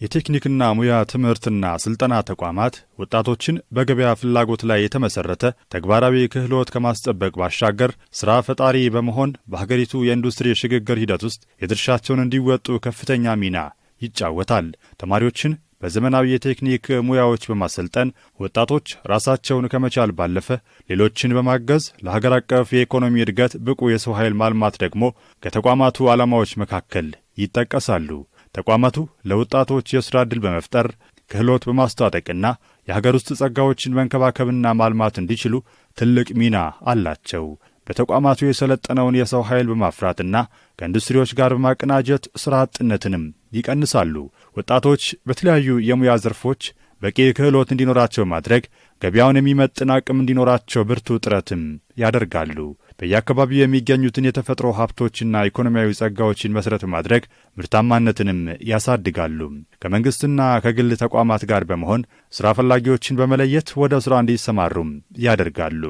የቴክኒክና ሙያ ትምህርትና ስልጠና ተቋማት ወጣቶችን በገበያ ፍላጎት ላይ የተመሰረተ ተግባራዊ ክህሎት ከማስጠበቅ ባሻገር ስራ ፈጣሪ በመሆን በሀገሪቱ የኢንዱስትሪ ሽግግር ሂደት ውስጥ የድርሻቸውን እንዲወጡ ከፍተኛ ሚና ይጫወታል። ተማሪዎችን በዘመናዊ የቴክኒክ ሙያዎች በማሰልጠን ወጣቶች ራሳቸውን ከመቻል ባለፈ ሌሎችን በማገዝ ለሀገር አቀፍ የኢኮኖሚ እድገት ብቁ የሰው ኃይል ማልማት ደግሞ ከተቋማቱ ዓላማዎች መካከል ይጠቀሳሉ። ተቋማቱ ለወጣቶች የሥራ ዕድል በመፍጠር ክህሎት በማስተዋወቅና የሀገር ውስጥ ጸጋዎችን መንከባከብና ማልማት እንዲችሉ ትልቅ ሚና አላቸው። በተቋማቱ የሰለጠነውን የሰው ኃይል በማፍራትና ከኢንዱስትሪዎች ጋር በማቀናጀት ሥራ አጥነትንም ይቀንሳሉ። ወጣቶች በተለያዩ የሙያ ዘርፎች በቂ ክህሎት እንዲኖራቸው ማድረግ ገበያውን የሚመጥን አቅም እንዲኖራቸው ብርቱ ጥረትም ያደርጋሉ። በየአካባቢው የሚገኙትን የተፈጥሮ ሀብቶችና ኢኮኖሚያዊ ጸጋዎችን መሠረት በማድረግ ምርታማነትንም ያሳድጋሉ። ከመንግሥትና ከግል ተቋማት ጋር በመሆን ሥራ ፈላጊዎችን በመለየት ወደ ሥራ እንዲሰማሩም ያደርጋሉ።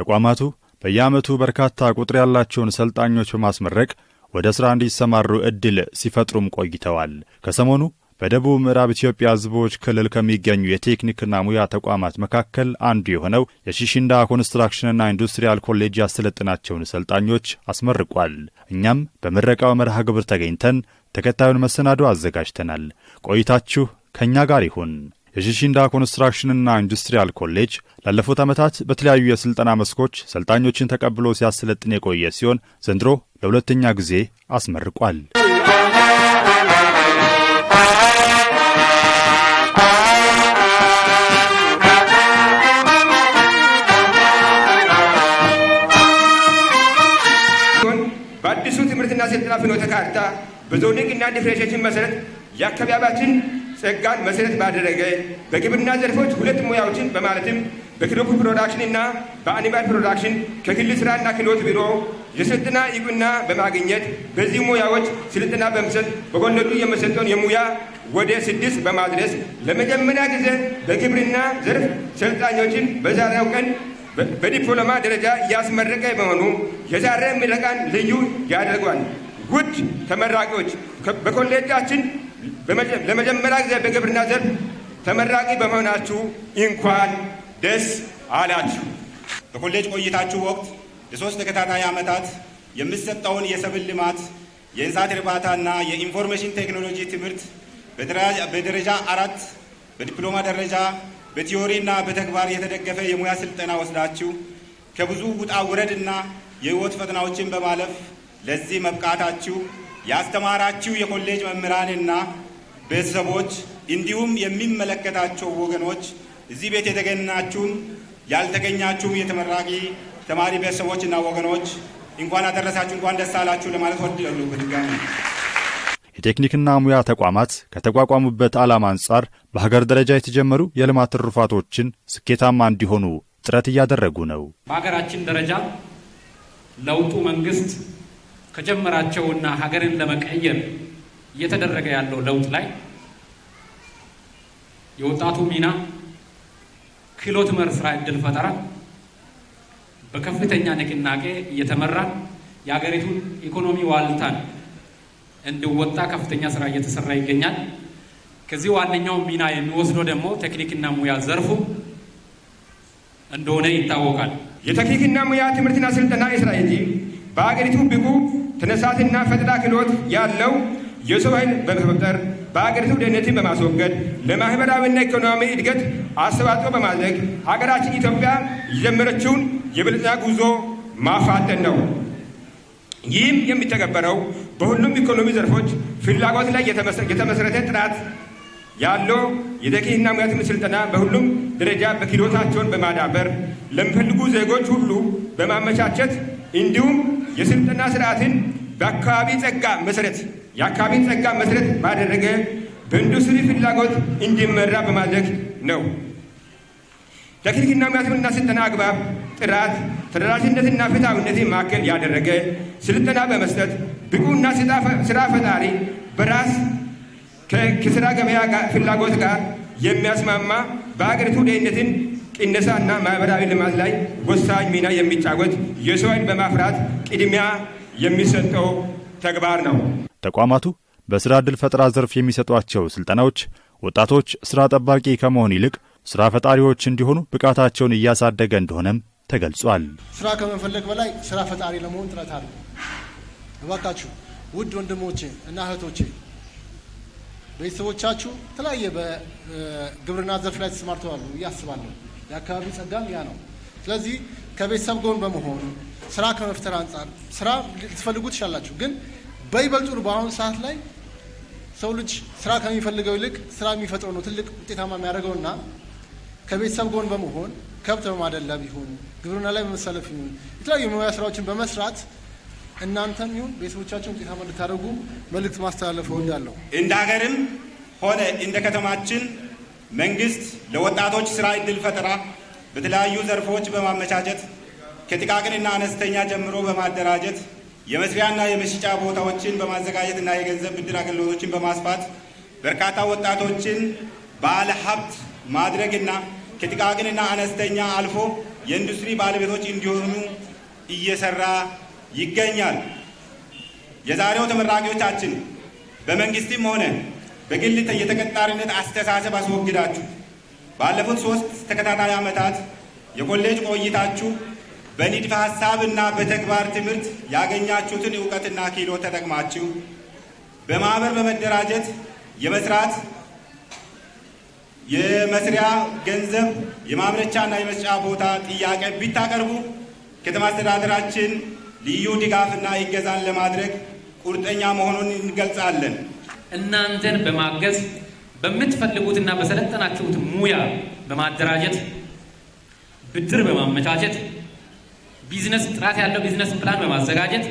ተቋማቱ በየዓመቱ በርካታ ቁጥር ያላቸውን ሰልጣኞች በማስመረቅ ወደ ሥራ እንዲሰማሩ ዕድል ሲፈጥሩም ቆይተዋል። ከሰሞኑ በደቡብ ምዕራብ ኢትዮጵያ ሕዝቦች ክልል ከሚገኙ የቴክኒክና ሙያ ተቋማት መካከል አንዱ የሆነው የሺሺንዳ ኮንስትራክሽንና ኢንዱስትሪያል ኮሌጅ ያሰለጥናቸውን ሰልጣኞች አስመርቋል። እኛም በምረቃው መርሃ ግብር ተገኝተን ተከታዩን መሰናዶ አዘጋጅተናል። ቆይታችሁ ከእኛ ጋር ይሁን። የሺሺንዳ ኮንስትራክሽንና ኢንዱስትሪያል ኮሌጅ ላለፉት ዓመታት በተለያዩ የሥልጠና መስኮች ሰልጣኞችን ተቀብሎ ሲያሰለጥን የቆየ ሲሆን ዘንድሮ ለሁለተኛ ጊዜ አስመርቋል። በአዲሱ ትምህርትና ስልጠና ፍኖተ ካርታ በዞኒንግና ዲፍሬንሺዬሽን መሰረት የአካባቢያችን ጸጋን መሰረት ባደረገ በግብርና ዘርፎች ሁለት ሙያዎችን በማለትም በክሮፕ ፕሮዳክሽን እና በአኒማል ፕሮዳክሽን ከግል ስራና ክህሎት ቢሮ የስልጠና ዕውቅና በማግኘት በዚህ ሙያዎች ስልጠና በመስጠት በኮሌጁ የሚሰጠውን የሙያ ወደ 6 በማድረስ ለመጀመሪያ ጊዜ በግብርና ዘርፍ ሰልጣኞችን በዛሬው ቀን በዲፕሎማ ደረጃ ያስመረቀ በመሆኑ የዛሬ ምረቃን ልዩ ያደርገዋል። ውድ ተመራቂዎች በኮሌጃችን ለመጀመሪያ ጊዜ በግብርና ዘርፍ ተመራቂ በመሆናችሁ እንኳን ደስ አላችሁ። በኮሌጅ ቆይታችሁ ወቅት ለ3 ተከታታይ ዓመታት የሚሰጠውን የሰብል ልማት፣ የእንስሳት እርባታና የኢንፎርሜሽን ቴክኖሎጂ ትምህርት በደረጃ 4 በዲፕሎማ ደረጃ በቲዮሪና በተግባር የተደገፈ የሙያ ስልጠና ወስዳችሁ ከብዙ ውጣ ውረድና የህይወት ፈተናዎችን በማለፍ ለዚህ መብቃታችሁ ያስተማራችሁ የኮሌጅ መምህራንና ቤተሰቦች እንዲሁም የሚመለከታቸው ወገኖች እዚህ ቤት የተገኛችሁም ያልተገኛችሁም የተመራቂ ተማሪ ቤተሰቦችና ወገኖች እንኳን አደረሳችሁ፣ እንኳን ደስ አላችሁ ለማለት ወድላለሁ። በድጋሚ የቴክኒክና ሙያ ተቋማት ከተቋቋሙበት ዓላማ አንጻር በሀገር ደረጃ የተጀመሩ የልማት ትሩፋቶችን ስኬታማ እንዲሆኑ ጥረት እያደረጉ ነው። በሀገራችን ደረጃ ለውጡ መንግስት ከጀመራቸውና ሀገርን ለመቀየር እየተደረገ ያለው ለውጥ ላይ የወጣቱ ሚና ክህሎት መር ስራ ዕድል ፈጠራ በከፍተኛ ንቅናቄ እየተመራ የሀገሪቱን ኢኮኖሚ ዋልታን እንዲወጣ ከፍተኛ ስራ እየተሰራ ይገኛል። ከዚህ ዋነኛው ሚና የሚወስደው ደግሞ ቴክኒክና ሙያ ዘርፉ እንደሆነ ይታወቃል። የቴክኒክና ሙያ ትምህርትና ስልጠና ስትራቴጂ በሀገሪቱ ብቁ ተነሳሽነትና ፈጠራ ክህሎት ያለው የሰው ኃይል በመፍጠር በሀገሪቱ ድህነትን በማስወገድ ለማህበራዊና ኢኮኖሚ እድገት አስተዋጽኦ በማድረግ ሀገራችን ኢትዮጵያ የጀመረችውን የብልጽግና ጉዞ ማፋጠን ነው። ይህም የሚተገበረው በሁሉም ኢኮኖሚ ዘርፎች ፍላጎት ላይ የተመሰረተ ጥራት ያለው የቴክኒክና ሙያ ትምህርት ስልጠና በሁሉም ደረጃ በክህሎታቸውን በማዳበር ለሚፈልጉ ዜጎች ሁሉ በማመቻቸት እንዲሁም የስልጠና ስርዓትን የአካባቢን ጸጋ መሰረት ባደረገ በኢንዱስትሪ ፍላጎት እንዲመራ በማድረግ ነው። ቴክኒክና ሙያ ትምህርትና ስልጠና አግባብ፣ ጥራት፣ ተደራሽነትና ፍትሃዊነትን ማዕከል ያደረገ ስልጠና በመስጠት ብቁና ስራ ፈጣሪ በራስ ከስራ ገበያ ፍላጎት ጋር የሚያስማማ በሀገሪቱ ድህነትን ቅነሳና ማህበራዊ ልማት ላይ ወሳኝ ሚና የሚጫወት የሰው ኃይል በማፍራት ቅድሚያ የሚሰጠው ተግባር ነው። ተቋማቱ በሥራ ዕድል ፈጠራ ዘርፍ የሚሰጧቸው ስልጠናዎች ወጣቶች ስራ ጠባቂ ከመሆን ይልቅ ስራ ፈጣሪዎች እንዲሆኑ ብቃታቸውን እያሳደገ እንደሆነም ተገልጿል። ስራ ከመፈለግ በላይ ስራ ፈጣሪ ለመሆን ጥረት አድርጉ። እባካችሁ ውድ ወንድሞቼ እና እህቶቼ ቤተሰቦቻችሁ ተለያየ በግብርና ዘርፍ ላይ ተሰማርተዋል ያስባለሁ። የአካባቢ ጸጋም ያ ነው። ስለዚህ ከቤተሰብ ጎን በመሆን ስራ ከመፍጠር አንፃር ስራ ልትፈልጉ ትችላላችሁ። ግን በይበልጡ በአሁኑ ሰዓት ላይ ሰው ልጅ ስራ ከሚፈልገው ይልቅ ስራ የሚፈጥረው ነው ትልቅ ውጤታማ የሚያደርገውና ከቤተሰብ ጎን በመሆን ከብት በማደለብ ይሁን ግብርና ላይ በመሰለፍ ይሁን የተለያዩ ሙያ ስራዎችን በመስራት እናንተም ይሁን ቤተሰቦቻችሁን ውጤታማ እንድታደርጉ መልእክት ማስተላለፍ እወዳለሁ። እንደ ሀገርም ሆነ እንደ ከተማችን መንግስት ለወጣቶች ስራ እድል ፈጠራ በተለያዩ ዘርፎች በማመቻቸት ከጥቃቅንና አነስተኛ ጀምሮ በማደራጀት የመስሪያና የመሸጫ ቦታዎችን በማዘጋጀትና የገንዘብ ብድር አገልግሎቶችን በማስፋት በርካታ ወጣቶችን ባለ ሀብት ማድረግና ከጥቃቅንና አነስተኛ አልፎ የኢንዱስትሪ ባለቤቶች እንዲሆኑ እየሰራ ይገኛል። የዛሬው ተመራቂዎቻችን በመንግስትም ሆነ በግል የተቀጣሪነት አስተሳሰብ አስወግዳችሁ ባለፉት 3 ተከታታይ ዓመታት የኮሌጅ ቆይታችሁ በንድፈ ሐሳብና በተግባር ትምህርት ያገኛችሁትን ዕውቀትና ክህሎት ተጠቅማችሁ በማህበር በመደራጀት የመስራት የመስሪያ ገንዘብ የማምረቻና የመስጫ ቦታ ጥያቄ ቢታቀርቡ ከተማ አስተዳደራችን ልዩ ድጋፍና እገዛን ለማድረግ ቁርጠኛ መሆኑን እንገልጻለን። እናንተን በማገዝ በምትፈልጉትና በሰለጠናችሁት ሙያ በማደራጀት ብድር በማመቻቸት ቢዝነስ ጥራት ያለው ቢዝነስ ፕላን በማዘጋጀት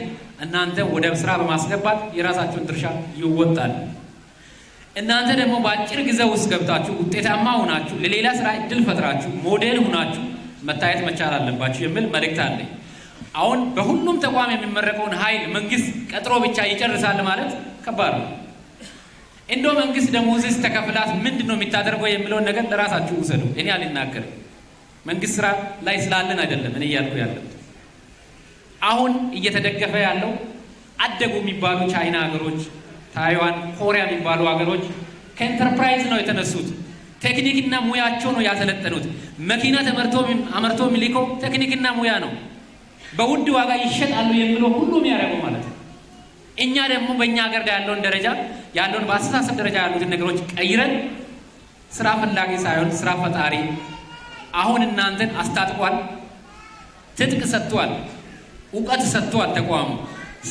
እናንተ ወደ ስራ በማስገባት የራሳችሁን ድርሻ ይወጣል። እናንተ ደግሞ በአጭር ጊዜ ውስጥ ገብታችሁ ውጤታማ ሆናችሁ ለሌላ ስራ እድል ፈጥራችሁ ሞዴል ሆናችሁ መታየት መቻል አለባችሁ የሚል መልእክት አለኝ። አሁን በሁሉም ተቋም የሚመረቀውን ኃይል መንግስት ቀጥሮ ብቻ ይጨርሳል ማለት ከባድ ነው። እንደው መንግስት ደሞዝስ ተከፍላት ምንድነው የሚታደርገው የሚለውን ነገር ለራሳችሁ ውሰዱ። እኔ አልናገርም። መንግስት ስራ ላይ ስላለን አይደለም እኔ እያልኩ ያለው። አሁን እየተደገፈ ያለው አደጉ የሚባሉ ቻይና ሀገሮች፣ ታይዋን፣ ኮሪያ የሚባሉ ሀገሮች ከኢንተርፕራይዝ ነው የተነሱት። ቴክኒክና ሙያቸው ነው ያሰለጠኑት። መኪና አመርቶ የሚልከው ቴክኒክና ሙያ ነው። በውድ ዋጋ ይሸጣሉ የሚለው ሁሉ የሚያደርገው ማለት ነው። እኛ ደግሞ በእኛ ሀገር ያለውን ደረጃ ያለውን በአስተሳሰብ ደረጃ ያሉትን ነገሮች ቀይረን ስራ ፈላጊ ሳይሆን ስራ ፈጣሪ አሁን እናንተን አስታጥቋል፣ ትጥቅ ሰጥቷል፣ እውቀት ሰጥቷል ተቋሙ።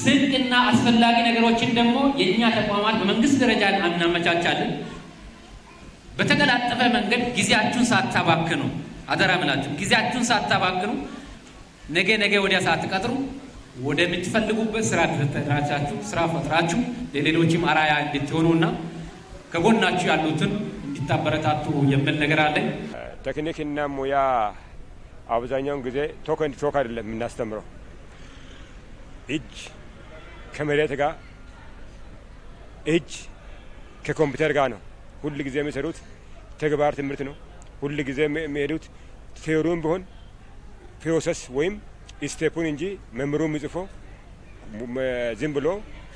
ስንቅና አስፈላጊ ነገሮችን ደግሞ የእኛ ተቋማት በመንግስት ደረጃ እናመቻቻለን። በተቀላጠፈ መንገድ ጊዜያችሁን ሳታባክኑ አደራ ምላችሁ፣ ጊዜያችሁን ሳታባክኑ ነገ ወዲያ ሳትቀጥሩ ወደምትፈልጉበት ስራ ተደራጃችሁ ስራ ፈጥራችሁ ለሌሎችም አራያ እንድትሆኑና ከጎናችሁ ያሉትን እንድታበረታቱ የሚል ነገር አለኝ። ቴክኒክና ሙያ አብዛኛውን ጊዜ ቶክ አይደለም የምናስተምረው። እጅ ከመሬት ጋር እጅ ከኮምፒውተር ጋር ነው ሁሉ ጊዜ የሚሰሩት። ተግባር ትምህርት ነው ሁሉ ጊዜ የሚሄዱት። ቴዎሪውን ቢሆን ፕሮሰስ ወይም ስቴፑን እንጂ መምሩ የሚጽፎ ዝም ብሎ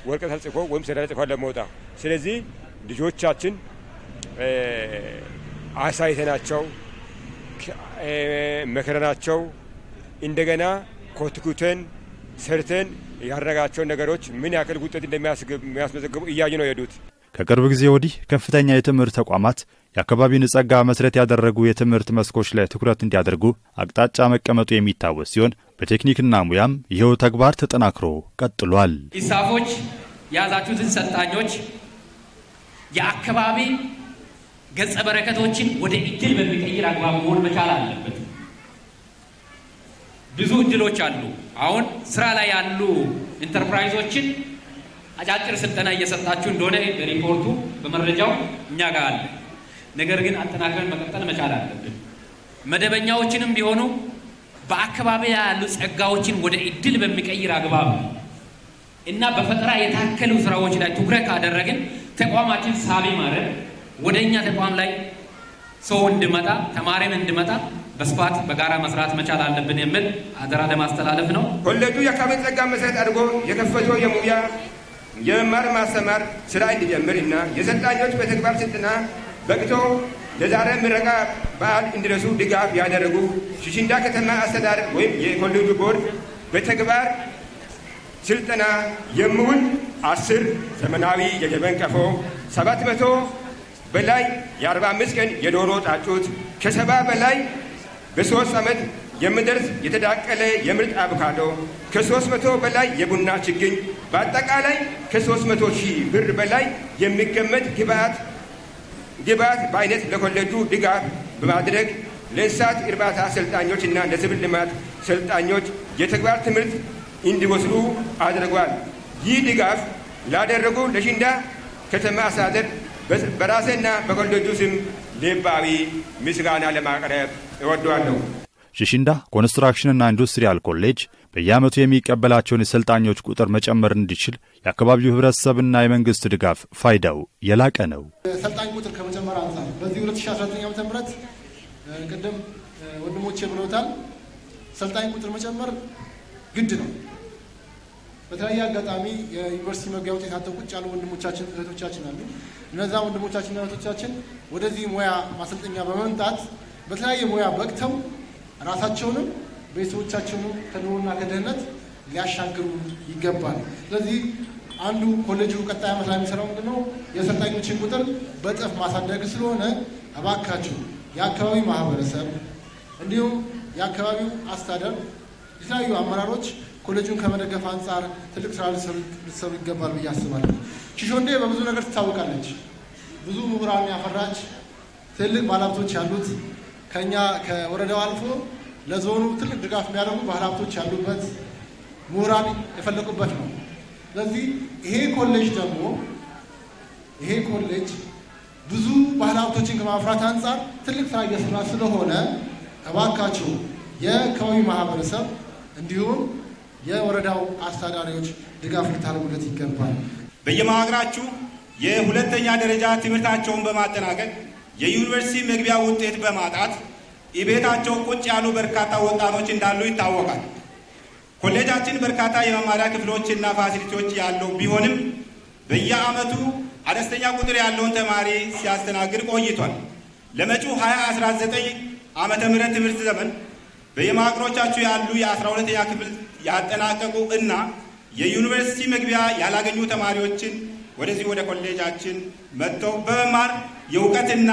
ወረቀት ጽፎ ወይም ሰሌዳ ጽፎ ለመውጣ። ስለዚህ ልጆቻችን አሳይተናቸው መከረናቸው እንደገና ኮትኩተን ሰርተን ያደረጋቸውን ነገሮች ምን ያክል ውጤት እንደሚያስመዘግቡ እያዩ ነው የሄዱት። ከቅርብ ጊዜ ወዲህ ከፍተኛ የትምህርት ተቋማት የአካባቢን ጸጋ መሰረት ያደረጉ የትምህርት መስኮች ላይ ትኩረት እንዲያደርጉ አቅጣጫ መቀመጡ የሚታወስ ሲሆን በቴክኒክና ሙያም ይሄው ተግባር ተጠናክሮ ቀጥሏል። ኢሳፎች የያዛችሁትን ሰልጣኞች የአካባቢ ገጸ በረከቶችን ወደ እድል በሚቀይር አግባብ መሆን መቻል አለበት። ብዙ እድሎች አሉ። አሁን ስራ ላይ ያሉ ኢንተርፕራይዞችን አጫጭር ስልጠና እየሰጣችሁ እንደሆነ በሪፖርቱ በመረጃው እኛ ጋር አለ። ነገር ግን አጠናክረን መቀጠል መቻል አለብን። መደበኛዎችንም ቢሆኑ በአካባቢ ያሉ ጸጋዎችን ወደ እድል በሚቀይር አግባብ እና በፈጠራ የታከሉ ስራዎች ላይ ትኩረት ካደረግን ተቋማችን ሳቢ ማድረግ ወደኛ ተቋም ላይ ሰው እንዲመጣ ተማሪም እንዲመጣ በስፋት በጋራ መስራት መቻል አለብን የሚል አደራ ለማስተላለፍ ነው። ኮሌጁ የአካባቢ ጸጋ መሰረት አድርጎ የከፈተው የሙያ የመማር ማስተማር ስራ እንዲጀምር እና የሰልጣኞች በተግባር ስልጠና በቅቶ ለዛሬ ምረቃ በዓል እንዲደርሱ ድጋፍ ያደረጉ ሽሽንዳ ከተማ አስተዳደር ወይም የኮሌጁ ቦርድ በተግባር ስልጠና የሚውል 10 ዘመናዊ የጀበን ቀፎ 700 በላይ የ45 ቀን የዶሮ ጫጩት ከ70 በላይ በ3 ዓመት የሚደርስ የተዳቀለ የምርጥ አቮካዶ ከ300 በላይ የቡና ችግኝ በአጠቃላይ ከ300 ሺህ ብር በላይ የሚገመት ግብዓት በአይነት ለኮሌጁ ድጋፍ በማድረግ ለእንስሳት እርባታ ሰልጣኞችና ለሲቪል ልማት ሰልጣኞች የተግባር ትምህርት እንዲወስዱ አድርጓል። ይህ ድጋፍ ላደረጉ ለሽንዳ ከተማ አስተዳደር በራሴና በኮሌጁ ስም ልባዊ ምስጋና ለማቅረብ እወዳለሁ። ሽሽንዳ ኮንስትራክሽንና ኢንዱስትሪያል ኮሌጅ በየዓመቱ የሚቀበላቸውን የሰልጣኞች ቁጥር መጨመር እንዲችል የአካባቢው ህብረተሰብና የመንግስት ድጋፍ ፋይዳው የላቀ ነው። ሰልጣኝ ቁጥር ከመጨመር አንጻር በዚህ 2019 ዓ.ም ቅድም ወንድሞቼ ብለውታል። ሰልጣኝ ቁጥር መጨመር ግድ ነው። በተለያየ አጋጣሚ የዩኒቨርሲቲ መግቢያ ውጤት አጥተው ቁጭ ያሉ ወንድሞቻችን እህቶቻችን አሉ። እነዛ ወንድሞቻችንና እህቶቻችን ወደዚህ ሙያ ማሰልጠኛ በመምጣት በተለያየ ሙያ በቅተው ራሳቸውንም ቤተሰቦቻቸውንም ከኑሮና ከድህነት ሊያሻግሩ ይገባል። ስለዚህ አንዱ ኮሌጁ ቀጣይ ዓመት ላይ የሚሰራው ምንድነው የሰልጣኞችን ቁጥር በጥፍ ማሳደግ ስለሆነ እባካችሁ የአካባቢው ማህበረሰብ እንዲሁም የአካባቢው አስተዳደር የተለያዩ አመራሮች ኮሌጁን ከመደገፍ አንጻር ትልቅ ስራ ሊሰሩ ይገባል ብዬ አስባለሁ። ሽሾንዴ በብዙ ነገር ትታወቃለች። ብዙ ምሁራን ያፈራች ትልቅ ባለሀብቶች ያሉት ከኛ ከወረዳው አልፎ ለዞኑ ትልቅ ድጋፍ የሚያደርጉ ባለሀብቶች ያሉበት ምሁራን የፈለቁበት ነው። ስለዚህ ይሄ ኮሌጅ ብዙ ባለሀብቶችን ከማፍራት አንጻር ትልቅ ስራ እየሰራ ስለሆነ እባካችሁ የአካባቢ ማህበረሰብ እንዲሁም የወረዳው አስተዳዳሪዎች ድጋፍ ልታደርጉለት ይገባል። በየማዕከላችሁ የሁለተኛ ደረጃ ትምህርታቸውን በማጠናቀቅ የዩኒቨርሲቲ መግቢያ ውጤት በማጣት የቤታቸው ቁጭ ያሉ በርካታ ወጣቶች እንዳሉ ይታወቃል። ኮሌጃችን በርካታ የመማሪያ ክፍሎችና ፋሲሊቲዎች ያለው ቢሆንም በየዓመቱ አነስተኛ ቁጥር ያለውን ተማሪ ሲያስተናግድ ቆይቷል። ለመጪው 2019 ዓመተ ምህረት ትምህርት ዘመን በየማዕከሎቻችሁ ያሉ የ12ኛ ክፍል ያጠናቀቁ እና የዩኒቨርሲቲ መግቢያ ያላገኙ ተማሪዎችን ወደዚህ ወደ ኮሌጃችን መጥተው በመማር የእውቀትና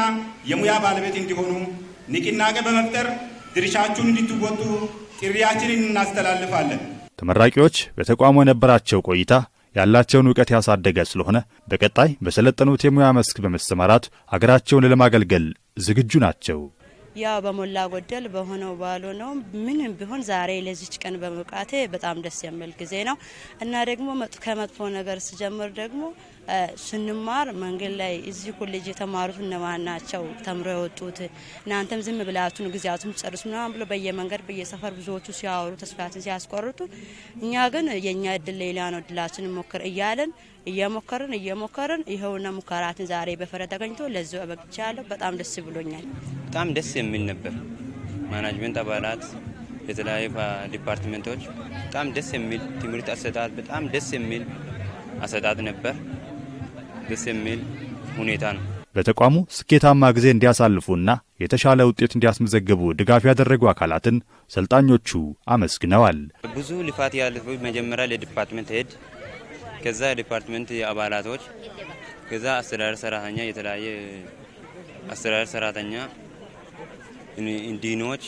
የሙያ ባለቤት እንዲሆኑ ንቅናቄ በመፍጠር ድርሻችሁን እንድትወጡ ጥሪያችንን እናስተላልፋለን። ተመራቂዎች በተቋሙ የነበራቸው ቆይታ ያላቸውን እውቀት ያሳደገ ስለሆነ በቀጣይ በሰለጠኑት የሙያ መስክ በመሰማራት ሀገራቸውን ለማገልገል ዝግጁ ናቸው። ያው በሞላ ጎደል በሆነው ባልሆነው ምንም ቢሆን ዛሬ ለዚች ቀን በመብቃቴ በጣም ደስ የሚል ጊዜ ነው እና ደግሞ ከመጥፎ ነገር ስጀምር ደግሞ ስንማር መንገድ ላይ እዚህ ኮሌጅ የተማሩት እነማን ናቸው ተምሮ የወጡት እናንተም ዝም ብላችሁን ጊዜያቱን ጨርሱ ምናምን ብሎ በየመንገድ በየሰፈር ብዙዎቹ ሲያወሩ ተስፋትን ሲያስቆርጡ እኛ ግን የኛ እድል ሌላ ነው እድላችን ሞክር እያለን እየሞከርን ይኸውና ሙከራትን ዛሬ በፈረ ተገኝቶ ለዚህ አበቅቻለሁ። በጣም ደስ ብሎኛል። በጣም ደስ የሚል ነበር። ማናጅመንት አባላት የተለያዩ ዲፓርትመንቶች በጣም ደስ የሚል ትምህርት አሰጣጥ በጣም ደስ የሚል አሰጣጥ ነበር። ደስ የሚል ሁኔታ ነው። በተቋሙ ስኬታማ ጊዜ እንዲያሳልፉና የተሻለ ውጤት እንዲያስመዘግቡ ድጋፍ ያደረጉ አካላትን ሰልጣኞቹ አመስግነዋል። ብዙ ልፋት ያለፈው መጀመሪያ ለዲፓርትመንት ሄድ ከዛ ዲፓርትመንት አባላቶች ከዛ አስተዳደር ሰራተኛ የተለያየ አስተዳደር ሰራተኛ እንዲኖች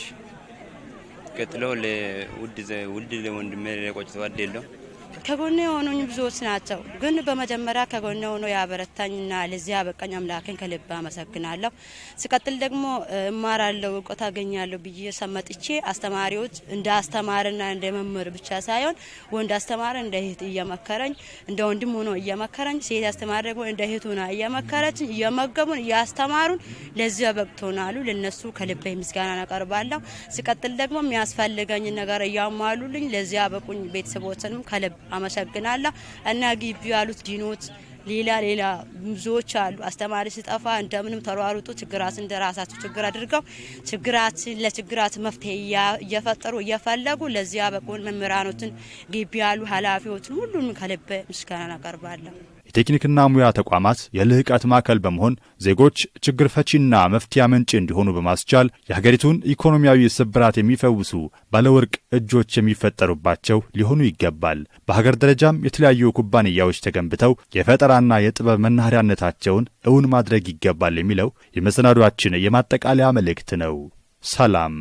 ቀጥሎ ለውድ ለወንድሜ ለቆጭተው አደለው ከጎኔ የሆኑኝ ብዙዎች ናቸው። ግን በመጀመሪያ ከጎኔ ሆኖ ያበረታኝና ለዚህ ያበቃኝ አምላኬን ከልብ አመሰግናለሁ። ሲቀጥል ደግሞ እማራለሁ እውቀት አገኛለሁ ብዬ ሰመጥቼ አስተማሪዎች እንደ አስተማሪና እንደ መምህር ብቻ ሳይሆን ወንድ አስተማሪ እንደ እህት እየመከረኝ እንደ ወንድም ሆኖ እየመከረኝ ሴት አስተማሪ ደግሞ እንደ እህት ሆና እየመከረች እየመገቡን እያስተማሩን ለዚህ ያበቅቶናሉ። ለነሱ ከልብ ምስጋና አቀርባለሁ። ሲቀጥል ደግሞ የሚያስፈልገኝ ነገር እያሟሉልኝ ለዚህ ያበቁኝ ቤተሰቦችንም ከልብ አመሰግናለሁ እና ግቢ ያሉት ዲኖች ሌላ ብዙዎች አሉ። አስተማሪ ሲጠፋ እንደምንም ተሯሩጡ ችግራችን እንደራሳቸው ችግር አድርገው ለችግራችን መፍትሄ እየፈጠሩ እየፈለጉ ለዚህ ያበቁን መምህራኖችን ግቢ ያሉ ኃላፊዎችን ሁሉንም ከልብ ምስጋና አቀርባለሁ። የቴክኒክና ሙያ ተቋማት የልህቀት ማዕከል በመሆን ዜጎች ችግር ፈቺና መፍትሄ አመንጪ እንዲሆኑ በማስቻል የሀገሪቱን ኢኮኖሚያዊ ስብራት የሚፈውሱ ባለወርቅ እጆች የሚፈጠሩባቸው ሊሆኑ ይገባል። በሀገር ደረጃም የተለያዩ ኩባንያዎች ተገንብተው የፈጠራና የጥበብ መናኸሪያነታቸውን እውን ማድረግ ይገባል የሚለው የመሰናዷችን የማጠቃለያ መልእክት ነው። ሰላም።